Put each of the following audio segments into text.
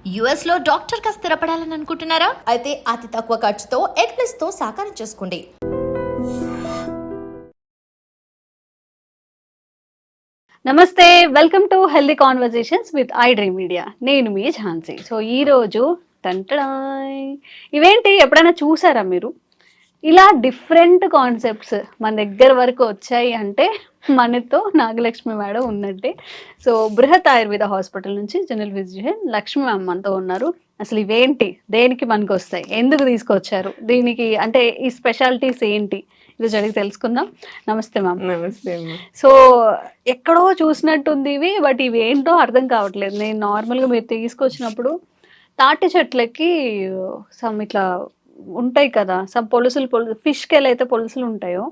US లో doctor గా స్థిరపడాలని అనుకుంటున్నారా? అయితే అతి తక్కువ ఖర్చుతో ఎగ్ ప్లస్ తో సాకారం చేసుకోండి. నమస్తే, welcome to healthy conversations with I dream media. నేను మీ ఝాన్సీ. సో ఈరోజు టంటడాయ్, ఇవేంటి ఎప్పుడైనా చూసారా మీరు? ఇలా డిఫరెంట్ కాన్సెప్ట్స్ మన దగ్గర వరకు వచ్చాయి అంటే మనతో నాగలక్ష్మి మేడం ఉన్నట్టే. సో బృహత్ ఆయుర్వేద హాస్పిటల్ నుంచి జనరల్ ఫిజిషియన్ లక్ష్మి మ్యామ్ మనతో ఉన్నారు. అసలు ఇవేంటి, దేనికి మనకు వస్తాయి, ఎందుకు తీసుకొచ్చారు, దీనికి అంటే ఈ స్పెషాలిటీస్ ఏంటి, ఇది అడిగి తెలుసుకుందాం. నమస్తే మ్యామ్. నమస్తే అమ్మ. సో ఎక్కడో చూసినట్టుంది ఇవి, బట్ ఇవి ఏంటో అర్థం కావట్లేదు. నేను నార్మల్గా మీరు తీసుకొచ్చినప్పుడు తాటి చెట్లకి సమ్ ఇట్లా ఉంటాయి కదా, సమ్ పొలుసులు ఫిష్కి ఎలా అయితే పొలుసులు ఉంటాయో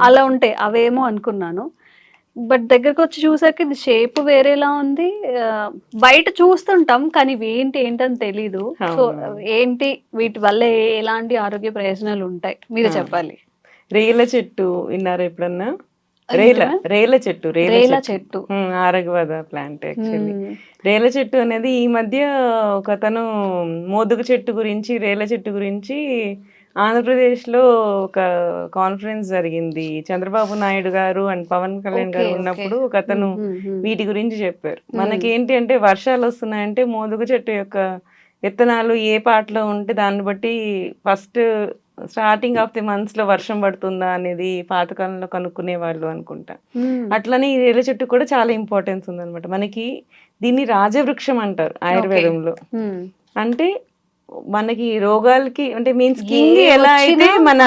అలా ఉంటాయి, అవేమో అనుకున్నాను. బట్ దగ్గరకు వచ్చి చూసాక ఇది షేప్ వేరేలా ఉంది. బయట చూస్తుంటాం కానీ ఇవి ఏంటని తెలీదు. సో ఏంటి, వీటి వల్ల ఎలాంటి ఆరోగ్య ప్రయోజనాలు ఉంటాయి మీరు చెప్పాలి. రేల చెట్టు విన్నారా ఎప్పుడన్నా? రేల చెట్టు ఆరగవద ప్లాంట్. యాక్చువల్లీ రేల చెట్టు అనేది ఈ మధ్య ఒకతను మోదుగ చెట్టు గురించి, రేల చెట్టు గురించి ఆంధ్రప్రదేశ్ లో ఒక కాన్ఫరెన్స్ జరిగింది. చంద్రబాబు నాయుడు గారు అండ్ పవన్ కళ్యాణ్ గారు ఉన్నప్పుడు ఒక అతను వీటి గురించి చెప్పారు. మనకేంటి అంటే వర్షాలు వస్తున్నాయంటే మోదుగ చెట్టు యొక్క విత్తనాలు ఏ పాటలో ఉంటే దాన్ని బట్టి first starting of the months లో వర్షం పడుతుందా అనేది పాతకాలంలో కనుక్కునే వాళ్ళు అనుకుంటా. అట్లనే ఈ రేల చెట్టు కూడా చాలా ఇంపార్టెన్స్ ఉందన్నమాట మనకి. దీన్ని రాజవృక్షం అంటారు ఆయుర్వేదంలో. అంటే మనకి రోగాలకి అంటే మీన్స్ కింగ్ ఎలా అయితే మన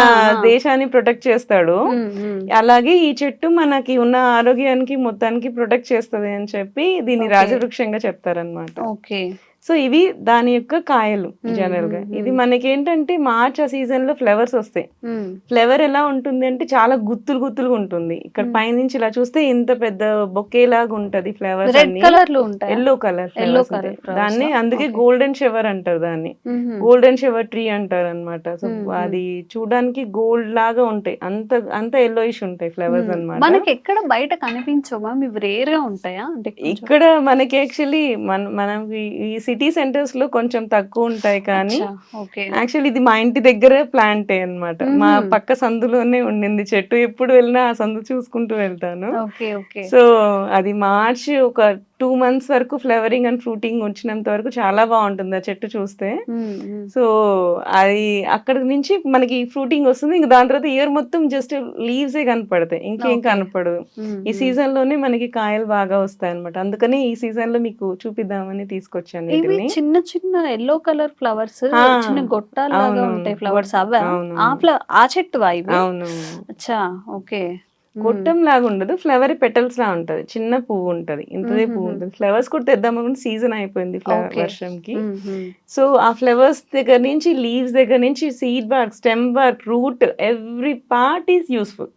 దేశాన్ని ప్రొటెక్ట్ చేస్తాడో అలాగే ఈ చెట్టు మనకి ఉన్న ఆరోగ్యానికి మొత్తానికి ప్రొటెక్ట్ చేస్తుంది అని చెప్పి దీన్ని రాజవృక్షంగా చెప్తారనమాట. సో ఇవి దాని యొక్క కాయలు జనరల్ గా. ఇది మనకి ఏంటంటే మార్చ్ ఆ సీజన్ లో ఫ్లవర్స్ వస్తాయి. ఫ్లవర్ ఎలా ఉంటుంది అంటే చాలా గుత్తులుగా ఉంటుంది. ఇక్కడ పైనుంచి ఇలా చూస్తే ఇంత పెద్ద బొకే లాగా ఉంటది. ఫ్లవర్స్ ఎల్లో కలర్ దాన్ని అందుకే గోల్డెన్ షవర్ అంటారు దాన్ని. గోల్డెన్ షవర్ ట్రీ అంటారు అనమాట. సో అది చూడడానికి గోల్డ్ లాగా ఉంటాయి, అంత ఎల్లోయిష్ ఉంటాయి ఫ్లవర్స్ అనమాట. మనకి ఎక్కడ బయట కనిపించవా, ఇవి రేర్ గా ఉంటాయా? ఇక్కడ మనకి యాక్చువల్లీ మనకి ఈ సిటీ సెంటర్స్ లో కొంచెం తక్కువ ఉంటాయి కానీ యాక్చువల్లీ ఇది మా ఇంటి దగ్గర ప్లాంటే అన్నమాట. మా పక్క సందులోనే ఉండింది చెట్టు. ఎప్పుడు వెళ్ళినా ఆ సందు చూసుకుంటూ వెళ్తాను. సో అది మార్చ్ ఒక 2 months వరకు ఫ్లవరింగ్ అండ్ ఫ్రూటింగ్ వచ్చినంత వరకు చాలా బాగుంటుంది ఆ చెట్టు చూస్తే. సో అది అక్కడ నుంచి మనకి ఫ్రూటింగ్ వస్తుంది. ఇంకా దాని తర్వాత ఇయర్ మొత్తం జస్ట్ లీవ్స్ ఏ కనపడతాయి, ఇంకేం కనపడదు. ఈ సీజన్ లోనే మనకి కాయలు బాగా వస్తాయి అనమాట. అందుకని ఈ సీజన్ లో మీకు చూపిద్దామని తీసుకొచ్చాను. చిన్న చిన్న ఎల్లో కలర్ ఫ్లవర్స్, చిన్న గొట్టాలుగా ఉంటాయి ఫ్లవర్స్, అవే ఆ చెట్టు ఇవి? అవును. అచ్చా, ఓకే. గొట్టం లాగా ఉండదు, ఫ్లవర్ పెటల్స్ లా ఉంటది. చిన్న పువ్వు ఉంటది, ఇంతదే పువ్వు ఉంటుంది. ఫ్లవర్స్ కూడా తెద్దామనుకుంటే సీజన్ అయిపోయింది వర్షంకి. సో ఆ ఫ్లవర్స్ దగ్గర నుంచి, లీవ్స్ దగ్గర నుంచి, seed bark, stem bark, root, every part is useful.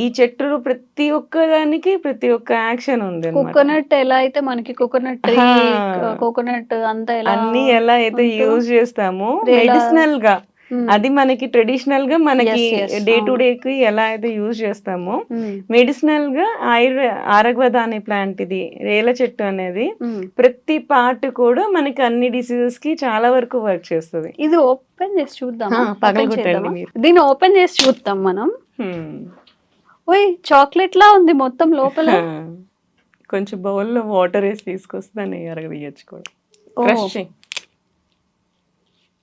ఈ చెట్టులో ప్రతి ఒక్కదానికి ప్రతి ఒక్క యాక్షన్ ఉంది. కోకోనట్ ఎలా అయితే మనకి కోకోనట్ అంతా అన్ని ఎలా అయితే యూజ్ చేస్తామో మెడిసినల్ గా, అది మనకి ట్రెడిషనల్ గా మనకి డే టు డే కి ఎలా అయితే యూజ్ చేస్తామో మెడిసినల్ గా ఆరగవద అనే ప్లాంట్, ఇది రేల చెట్టు అనేది ప్రతి పార్ట్ కూడా మనకి అన్ని డిసీజెస్ కి చాలా వరకు వర్క్ చేస్తుంది. ఇది ఓపెన్ చేసి చూద్దాం, పగలగొట్టండి. దీన్ని ఓపెన్ చేసి చూద్దాం మనం. ఓయ్, చాక్లెట్ లా ఉంది మొత్తం లోపల. కొంచెం బౌల్ లో వాటర్ వేసి తీసుకొస్తే దాన్ని అరగదీయచ్చు కూడా.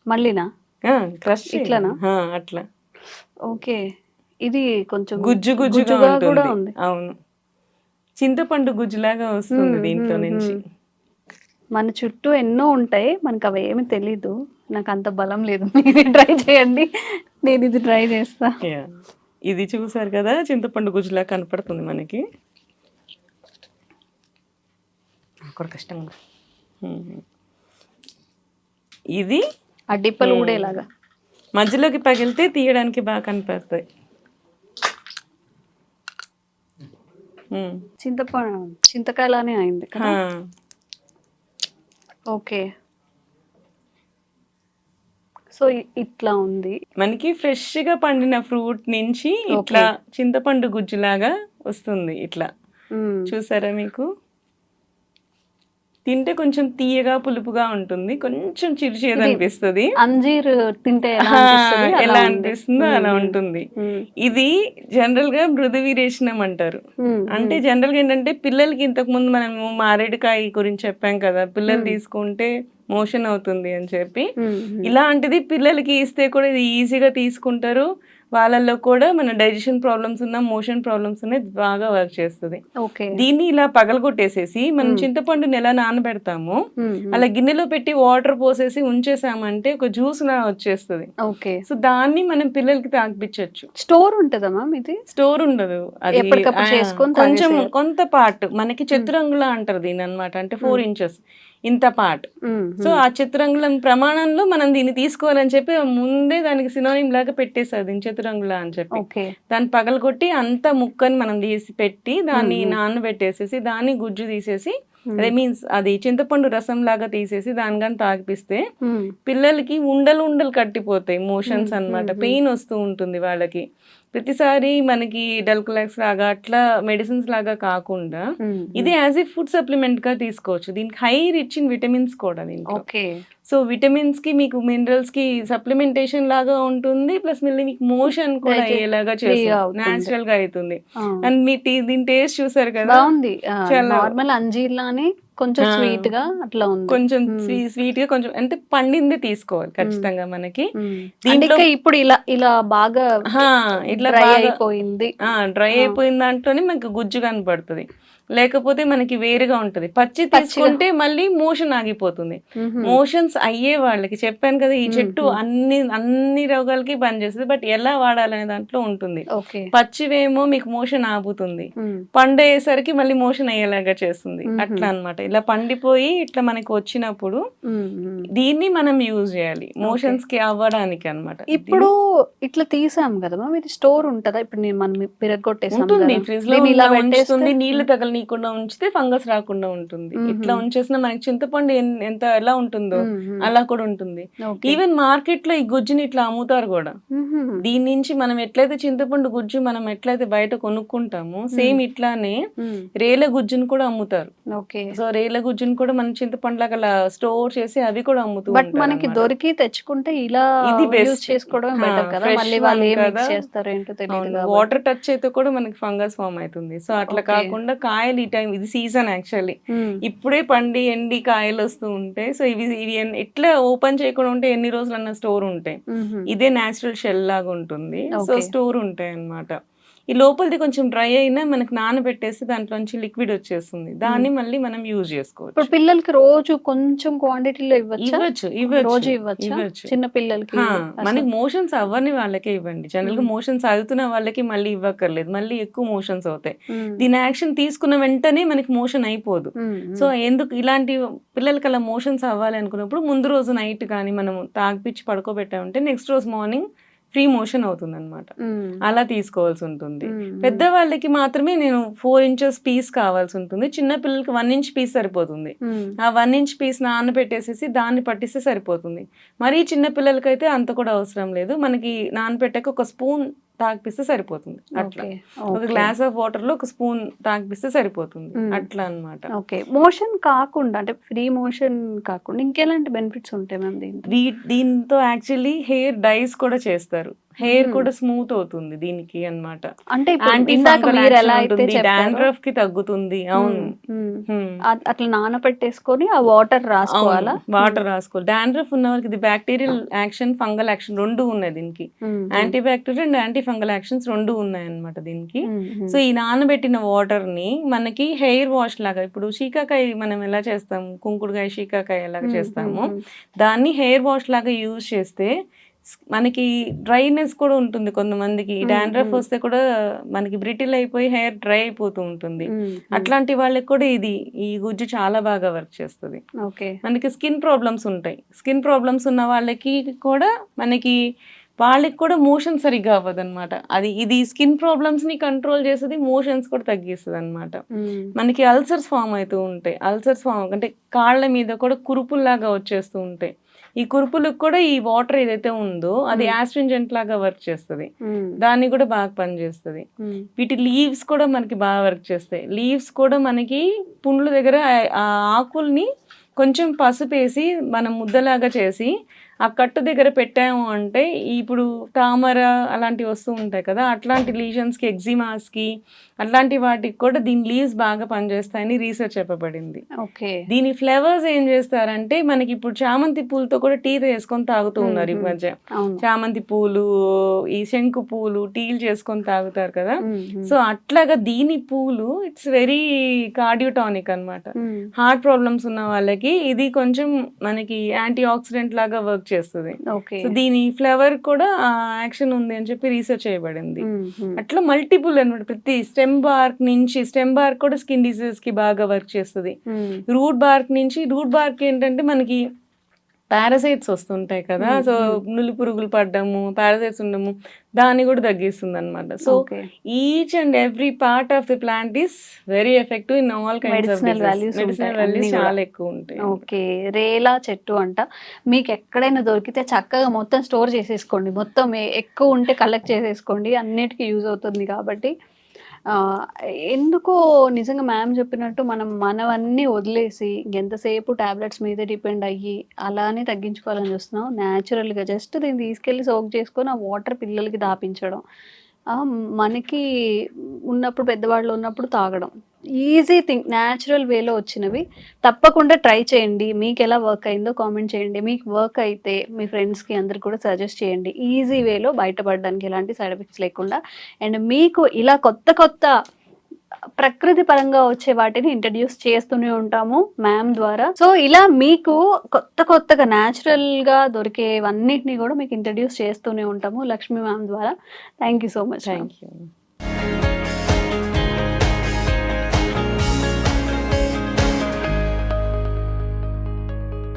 మళ్ళీనా క్రష్ ఇట్లానా? అట్లా. ఓకే, ఇది కొంచెం గుజ్జుగా కూడా ఉంది. అవును, చింతపండు గుజ్జులాగా వస్తుంది దీంట్లో నుంచి. మన చుట్టూ ఎన్నో ఉంటాయి, మనకు అవి ఏమి తెలీదు. నాకు అంత బలం లేదు, మీరు ట్రై చేయండి, నేను ఇది ట్రై చేస్తా. ఇది చూసారు కదా, చింతపండు గుజ్జులా కనపడుతుంది మనకి. కష్టంగా ఇది ఆ డిప్పలు ఊడేలాగా మధ్యలోకి పగిలితే తీయడానికి బాగా కనపడతాయి. చింతకాయలానే అయింది కదా. ఓకే, సో ఇట్లా ఉంది మనకి ఫ్రెష్ గా పండిన ఫ్రూట్ నుంచి ఇట్లా చింతపండు గుజ్జులాగా వస్తుంది. ఇట్లా చూసారా మీకు? తింటే కొంచెం తీయగా పులుపుగా ఉంటుంది, కొంచెం చిరుచేదు అనిపిస్తుంది. అంజీర్ తింటే ఎలా అనిపిస్తుందో అలా ఉంటుంది. ఇది జనరల్ గా మృదు వీరేశనం అంటారు. అంటే జనరల్ గా ఏంటంటే పిల్లలకి ఇంతకు ముందు మనము మారేడుకాయ గురించి చెప్పాం కదా, పిల్లలు తీసుకుంటే మోషన్ అవుతుంది అని చెప్పి, ఇలాంటిది పిల్లలకి ఇస్తే కూడా ఇది ఈజీగా తీసుకుంటారు. వాళ్ళల్లో కూడా మన డైజెషన్ ప్రాబ్లమ్స్ ఉన్నా, మోషన్ ప్రాబ్లమ్స్ ఉన్నాయి, బాగా వర్క్ చేస్తుంది. దీన్ని ఇలా పగలగొట్టేసేసి మనం చింతపండుని ఎలా నానబెడతాము అలా గిన్నెలో పెట్టి వాటర్ పోసేసి ఉంచేసామంటే ఒక జ్యూస్ లా వచ్చేస్తుంది. సో దాన్ని మనం పిల్లలకి తాగిపించవచ్చు. స్టోర్ ఉంటదమ్మా ఇది? స్టోర్ ఉండదు, అది కొంచెం కొంత పార్ట్ మనకి చతురంగులా అంటారు దీని అన్నమాట. అంటే 4 inches ఇంత పార్ట్. సో ఆ చతురంగుళం ప్రమాణంలో మనం దీన్ని తీసుకోవాలని చెప్పి ముందే దానికి సినోనిమ్ లాగా పెట్టేసారు దీని చతురంగుళ అని చెప్పి. దాన్ని పగలగొట్టి అంత ముక్కని మనం తీసి పెట్టి దాన్ని నానబెట్టేసేసి దాన్ని గుజ్జు తీసేసి, అదే మీన్స్ అది చింతపండు రసం లాగా తీసేసి దాని కానీ తాగిపిస్తే పిల్లలకి ఉండలు ఉండలు కట్టిపోతాయి, మోషన్స్ అన్నమాట. పెయిన్ వస్తూ ఉంటుంది వాళ్ళకి. ప్రతిసారి మనకి డల్కులాక్స్ లాగా అట్లా మెడిసిన్స్ లాగా కాకుండా ఇది యాజ్ ఏ ఫుడ్ సప్లిమెంట్ గా తీసుకోవచ్చు. దీనికి హై రిచ్ ఇన్ విటమిన్స్ కూడా దీంట్లో. సో విటమిన్స్ కి మీకు మినరల్స్ కి సప్లిమెంటేషన్ లాగా ఉంటుంది, ప్లస్ మళ్ళీ మీకు మోషన్ కూడా అయ్యేలాగా చేస్తుంది, నాచురల్ గా అవుతుంది. అండ్ మీ దీని టేస్ట్ చూసారు కదా, నార్మల్ అంజీర్ లానే కొంచెం స్వీట్ గా అట్లా ఉంది. కొంచెం స్వీట్ గా కొంచెం అంటే పండింది తీసుకోవాలి ఖచ్చితంగా మనకి. దీంట్లో ఇప్పుడు ఇలా ఇలా బాగా ఇట్లా డ్రై అయిపోయింది, డ్రై అయిపోయిన దాంట్లోనే మనకి గుజ్జు కనపడుతుంది. లేకపోతే మనకి వేరుగా ఉంటది. పచ్చి తీసుకుంటే మళ్ళీ మోషన్ ఆగిపోతుంది. మోషన్స్ అయ్యే వాళ్ళకి చెప్పాను కదా, ఈ చెట్టు అన్ని రోగాలకి పనిచేస్తుంది. బట్ ఎలా వాడాలనే దాంట్లో ఉంటుంది. పచ్చివేమో మీకు మోషన్ ఆపుతుంది, పండేసరికి మళ్ళీ మోషన్ అయ్యేలాగా చేస్తుంది. అట్లా అన్నమాట. ఇలా పండిపోయి ఇట్లా మనకి వచ్చినప్పుడు దీన్ని మనం యూజ్ చేయాలి మోషన్స్ కి అవ్వడానికి అన్నమాట. ఇప్పుడు ఇట్లా తీసాం కదా, ఇది స్టోర్ ఉంటదా? ఇప్పుడు మనం పిరగొట్టేసాం ఉంటుంది, ఫ్రిడ్జ్ లో ఉంచుతుంది. నీళ్లు తగలనీయకుండా ఉంచితే ఫంగస్ రాకుండా ఉంటుంది. ఇట్లా ఉంచేసిన మనకి చింతపండు ఎంత ఎలా ఉంటుందో అలా కూడా ఉంటుంది. ఈవెన్ మార్కెట్ లో ఈ గుజ్జుని ఇట్లా అమ్ముతారు కూడా. దీని నుంచి మనం ఎట్లయితే చింతపండు గుజ్జు మనం ఎట్లయితే బయట కొనుక్కుంటామో సేమ్ ఇట్లానే రేల గుజ్జును కూడా అమ్ముతారు. సో రేల గుజ్జును కూడా మనం చింతపండు లాగా స్టోర్ చేసి అవి కూడా అమ్ముతారు. బట్ మనకి దొరికి తెచ్చుకుంటే ఇలా ఇది యూస్ చేసుకోవడం బెటర్ కదా. మళ్ళీ వాళ్ళు ఏం మిక్స్ చేస్తారో ఏంటో తెలియదు. వాటర్ టచ్ అయితే కూడా మనకి ఫంగస్ ఫామ్ అవుతుంది. సో అట్లా కాకుండా కాయలు ఈ టైం ఇది సీజన్ యాక్చువల్లీ ఇప్పుడే పండి ఎండి కాయలు వస్తూ ఉంటాయి. సో ఇవి ఎట్లా ఓపెన్ చేయకుండా ఉంటే ఎన్ని రోజులన్నా స్టోర్ ఉంటాయి. ఇదే నేచురల్ షెల్ లాగా ఉంటుంది. సో స్టోర్ ఉంటాయి అన్నమాట. ఈ లోపలిది కొంచెం డ్రై అయినా మనకి నానబెట్టేసి దాంట్లోంచి లిక్విడ్ వచ్చేస్తుంది. దాన్ని మళ్ళీ మనం యూజ్ చేసుకోవచ్చు. ఇప్పుడు పిల్లలకి రోజు కొంచెం క్వాంటిటీలో ఇవ్వచ్చు. చిన్న పిల్లలకి మనకి మోషన్స్ అవ్వని వాళ్ళకే ఇవ్వండి. జనరల్ గా మోషన్స్ అవుతున్న వాళ్ళకి మళ్ళీ ఇవ్వక్కర్లేదు, మళ్ళీ ఎక్కువ మోషన్స్ అవుతాయి. దీని యాక్షన్ తీసుకున్న వెంటనే మనకి మోషన్ అయిపోదు. సో ఎందుకు ఇలాంటి పిల్లలకి అలా మోషన్స్ అవ్వాలి అనుకున్నప్పుడు ముందు రోజు నైట్ కానీ మనం తాగిపిచ్చి పడుకోబెట్టామంటే నెక్స్ట్ రోజు మార్నింగ్ ఫ్రీ మోషన్ అవుతుంది అనమాట. అలా తీసుకోవాల్సి ఉంటుంది. పెద్దవాళ్ళకి మాత్రమే నేను 4 inches పీస్ కావాల్సి ఉంటుంది. చిన్న పిల్లలకి 1 inch పీస్ సరిపోతుంది. ఆ 1 inch పీస్ నానబెట్టేసేసి దాన్ని పట్టిస్తే సరిపోతుంది. మరీ చిన్న పిల్లలకైతే అంత కూడా అవసరం లేదు. మనకి నానబెట్టాక ఒక స్పూన్ తాగిపిస్తే సరిపోతుంది. అట్లా ఒక గ్లాస్ ఆఫ్ వాటర్ లో ఒక స్పూన్ తాగిపిస్తే సరిపోతుంది. అట్లా అన్నమాట. మోషన్ కాకుండా అంటే ఫ్రీ మోషన్ కాకుండా ఇంకెలాంటి బెనిఫిట్స్ ఉంటాయి మ్యామ్ దీంతో? యాక్చువల్లీ హెయిర్ డైస్ కూడా చేస్తారు. హెయిర్ కూడా స్మూత్ అవుతుంది దీనికి అన్నమాట. అంటే డాండ్రఫ్ కి తగ్గుతుంది. అవును, అట్లా నానబెట్టేసుకొని ఆ వాటర్ రాసుకోవాలా? వాటర్ రాసుకోవాలి. డాండ్రఫ్ ఉన్న వాళ్ళకి ఇది బ్యాక్టీరియల్ యాక్షన్, ఫంగల్ యాక్షన్ రెండు ఉన్నాయి దీనికి. Anti bacterial and anti fungal actions రెండు ఉన్నాయి అన్నమాట దీనికి. సో ఈ నానబెట్టిన వాటర్ ని మనకి హెయిర్ వాష్ లాగా, ఇప్పుడు శీకాకాయ మనం ఎలా చేస్తాము, కుంకుడుకాయ శీకాకాయ ఎలాగ చేస్తాము, దాన్ని హెయిర్ వాష్ లాగా యూజ్ చేస్తే మనకి డ్రైనెస్ కూడా ఉంటుంది. కొంతమందికి డాండ్రఫ్ వస్తే కూడా మనకి బ్రిటిల్ అయిపోయి హెయిర్ డ్రై అయిపోతూ ఉంటుంది. అట్లాంటి వాళ్ళకి కూడా ఈ గుజ్జు చాలా బాగా వర్క్ చేస్తుంది. మనకి స్కిన్ ప్రాబ్లమ్స్ ఉంటాయి. స్కిన్ ప్రాబ్లమ్స్ ఉన్న వాళ్ళకి కూడా మనకి వాళ్ళకి కూడా మోషన్ సరిగ్గా అవ్వదు అనమాట. ఇది స్కిన్ ప్రాబ్లమ్స్ ని కంట్రోల్ చేస్తుంది, మోషన్స్ కూడా తగ్గిస్తుంది అనమాట. మనకి అల్సర్స్ ఫామ్ అవుతూ ఉంటాయి. అల్సర్స్ ఫామ్ అంటే కాళ్ళ మీద కూడా కురుపుల్లాగా వచ్చేస్తూ ఉంటాయి. ఈ కురుపులకు కూడా ఈ వాటర్ ఏదైతే ఉందో అది యాస్ట్రింజెంట్ లాగా వర్క్ చేస్తుంది, దాన్ని కూడా బాగా పనిచేస్తుంది. వీటి లీవ్స్ కూడా మనకి బాగా వర్క్ చేస్తాయి. లీవ్స్ కూడా మనకి పుండ్ల దగ్గర ఆ ఆకుల్ని కొంచెం పసుపు వేసి మనం ముద్దలాగా చేసి ఆ కట్టు దగ్గర పెట్టాము అంటే ఇప్పుడు తామర అలాంటివి వస్తూ ఉంటాయి కదా, అట్లాంటి లీజన్స్కి, ఎగ్జిమాస్కి అట్లాంటి వాటికి కూడా దీని లీవ్స్ బాగా పనిచేస్తాయని రీసెర్చ్ చెప్పబడింది. దీని ఫ్లేవర్స్ ఏం చేస్తారంటే మనకి ఇప్పుడు చామంతి పూలతో కూడా టీ చేసుకొని తాగుతూ ఉన్నారు ఈ మధ్య. చామంతి పూలు, ఈ శంకు పూలు టీలు చేసుకొని తాగుతారు కదా. సో అట్లాగా దీని పూలు ఇట్స్ వెరీ కార్డియోటానిక్ అన్నమాట. హార్ట్ ప్రాబ్లమ్స్ ఉన్న వాళ్ళకి ఇది కొంచెం మనకి యాంటీ ఆక్సిడెంట్ లాగా వర్క్ చేస్తుంది. సో దీని ఫ్లేవర్ కూడా యాక్షన్ ఉంది అని చెప్పి రీసెర్చ్ చేయబడింది. అట్లా మల్టిపుల్ అన్నమాట. ప్రతి స్టెమ్ బార్క్ కూడా స్కిన్ డిసీజెస్ కి బాగా వర్క్ చేస్తుంది. రూట్ బార్క్ ఏంటంటే మనకి పారాసైట్స్ వస్తుంటాయి కదా, సో నులి పురుగులు పడ్డము, పారాసైట్స్ ఉండము, దాన్ని కూడా తగ్గిస్తుంది అనమాట. So each and every part of the plant is very effective in all kinds of medicinal values చాలా ఎక్కువ ఉంటాయి. ఓకే, రేలా చెట్టు అంట మీకు ఎక్కడైనా దొరికితే చక్కగా మొత్తం స్టోర్ చేసేసుకోండి. మొత్తం ఎక్కువ ఉంటే కలెక్ట్ చేసేసుకోండి, అన్నిటికీ యూజ్ అవుతుంది కాబట్టి. ఎందుకో నిజంగా మ్యామ్ చెప్పినట్టు మనవన్నీ వదిలేసి ఎంతసేపు టాబ్లెట్స్ మీద డిపెండ్ అయ్యి అలానే తగ్గించుకోవాలని చూస్తున్నాం. న్యాచురల్గా జస్ట్ దీన్ని తీసుకెళ్ళి సోక్ చేసుకొని ఆ వాటర్ పిల్లలకి దాపించడం, మనకి ఉన్నప్పుడు పెద్దవాళ్ళు ఉన్నప్పుడు తాగడం, ఈజీ థింగ్, న్యాచురల్ వేలో వచ్చినవి తప్పకుండా ట్రై చేయండి. మీకు ఎలా వర్క్ అయిందో కామెంట్ చేయండి. మీకు వర్క్ అయితే మీ ఫ్రెండ్స్కి అందరికి కూడా సజెస్ట్ చేయండి. ఈజీ వేలో బయటపడడానికి ఎలాంటి సైడ్ ఎఫెక్ట్స్ లేకుండా. అండ్ మీకు ఇలా కొత్త ప్రకృతి పరంగా వచ్చే వాటిని ఇంట్రడ్యూస్ చేస్తూనే ఉంటాము మ్యామ్ ద్వారా. సో ఇలా మీకు కొత్తగా న్యాచురల్ గా దొరికేవన్నిటిని కూడా మీకు ఇంట్రడ్యూస్ చేస్తూనే ఉంటాము లక్ష్మీ మ్యామ్ ద్వారా. Thank you so much. Thank you.